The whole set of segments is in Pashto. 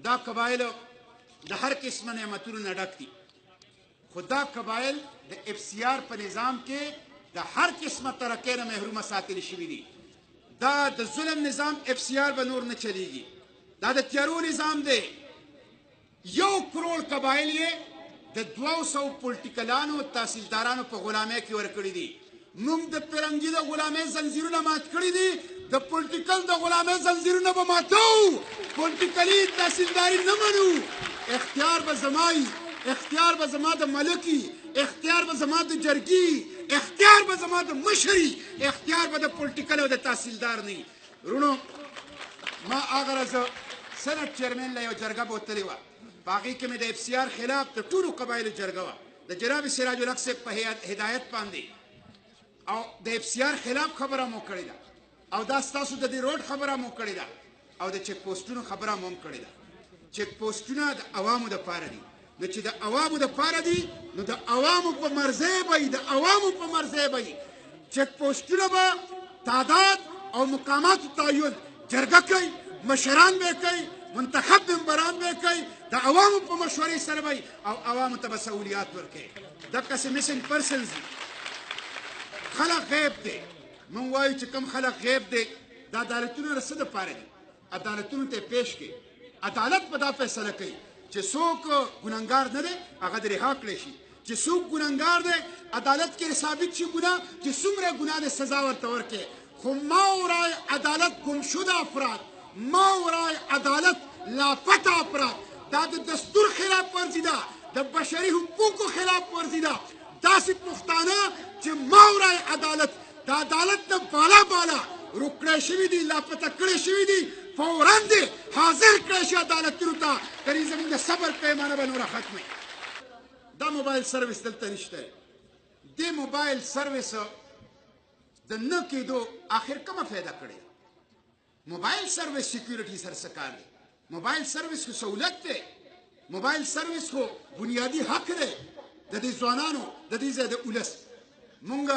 دا قبایل د هر قسمه نعمتونو نه ډک دي خو دا قبایل د اف سی آر په نظام کې د هر قسمه ترقۍ نه محرومه ساتل شوي دي دا د ظلم نظام اف سی آر به نور نه چلیږي دا د تیارو نظام دی 1 کروڑ قبایل یې د 200 پولیټیکلانو تحصیلدارانو په غلامۍ کې ورکړي دي موږ د فرنګي د غلامۍ زنځیرونه مات کړي دي د پولیټیکل د غلامۍ زنځیرونه به ماتو پولیټیکلي تحصیلداري نه منو اختیار به زمایي اختیار به زما د ملکي اختیار به زما د جرګي اختیار به زما د مشري اختیار به د پولیټیکل او د تحصیلدار نه ورونو ما هغه ورځ سنټ چیرمن له یو جرګه بوتلې وه په هغې کې مې د اف سی آر خلاف د ټولو قبایلو جرګه وه د جناب سراج الحق صاحب په هدایت باندې او د اف سی آر خلاف خبره مو کړې ده او دا ستاسو د دې روډ خبره مو کړې ده او د چیک پوسټونو خبره مو هم کړې ده چیک پوسټونه د عوامو دپاره دي نو چې د عوامو دپاره دي نو د عوامو په مرضۍ به وي د عوامو په مرضۍ به وي چیک پوسټونه به تعداد او مقاماتو تعین جرګه کوي مشران به کوي منتخب ممبران به کوي د عوامو په مشورې سره به او عوامو ته به سهولیات ورکوي دقسې مسنګ پرسنز دي خلق غیب دی مونږ وایو چې کوم خلق غیب دی دا عدالتونه د څه دپاره دي عدالتونو ته پیش کړي عدالت به دا فیصله کوي چې څوک ګنهګار نه دی هغه د رها کړی شي چې څوک ګنهګار دی عدالت کې ثابت شي ګناه چې څومره ګناه دی سزا ورته ورکړي خو ما ورای عدالت گمشده افراد ما ورای عدالت لاپته افراد دا د دستور خلاف ورزي ده د بشري حقوقو خلاف ورزي ده داسې پښتانه چې ما ورای عدالت د عدالت نه بالا بالا روکړی شوي دي لاپته کړی شوي دي فورا دې حاضر کړی شي عدالتونو ته کنې زموږ د صبر پیمانه به نوره ختمه دا موبایل سروس دلته نشته دې موبایل سروس د نه کېدو آخر کومه فایده کړې موبایل سروس سیکیورټي سره څه کار دی موبایل سروس خو سہولت دی موبایل سروس خو بنیادي حق دی د دې ځوانانو د دې ځای د ولس مونږ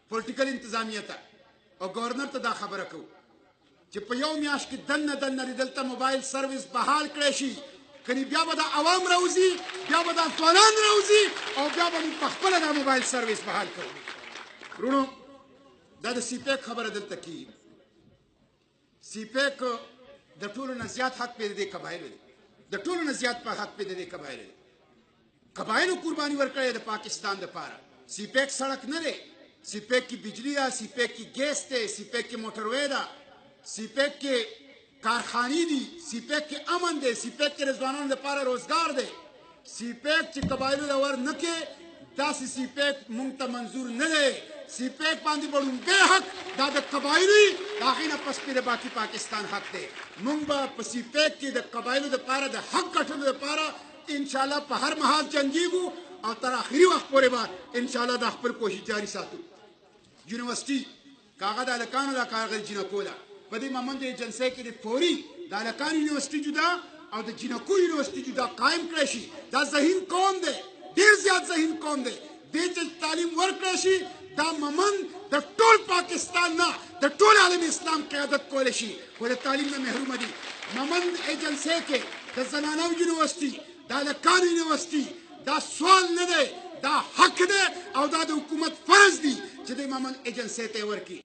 پولیټیکل انتظامیه ته او ګورنر ته دا خبره کوو چې په یو میاشت کې دننه دننه دلته موبایل سروس بحال کړی شي کنې بیا به د عوام راوځي بیا به د ځوانان راوځي او بیا به موږ پخپله دا موبایل سروس بحال کوو ورونو دا د سی پیک خبره دلته کېږي سی پیک د ټولو نه زیات حق پې د دې قبایلو دی د ټولو نه زیات په حق پې د دې قبایلو دی قبایلو قرباني ورکړې د پاکستان دپاره سی پیک سړک نه دی سی پیک کی بجلی ده سی پیک کی گیس دی سی پیک کی موټروے ده سی پیک کې کارخانې دي سی پیک کې امن دی سی پیک کې د ځوانانو لپاره روزګار دی سی پیک چې قبایلو له ور نه کې داسې سی پیک مونږ ته منظور نه دی سی پیک باندې به لومبی حق دا د قبایلو وي د هغې نه پس پې د باقي پاکستان حق دی مونږ به په سی پیک کې د قبایلو دپاره د حق ګټلو دپاره انشاءالله په هر مهال جنګېږو او تر آخري وخت پورې به انشاءالله دا خپل کوشش جاري ساتو یونیورسټي که هغه د هلکانو دا کارغه جینکو ده په دې مومند ایجنسۍ کې د فوري د هلکانو یونیورسټي جدا او د جینکو یونیورسټي جدا قایم کړی شي دا ذهین قوم دی ډېر زیات ذهین قوم دی دې چې تعلیم ورکړی شي دا مومند د ټول پاکستان نه د ټول عالم اسلام قیادت کولی شي خو د تعلیم نه محرومه دي مومند ایجنسۍ کې د زنانو یونیورسټي د هلکانو یونیورسټي دا سوال نه دی دا حق دی او دا د حکومت فرض دی چې د مومند ایجنسۍ ته یې ورکړي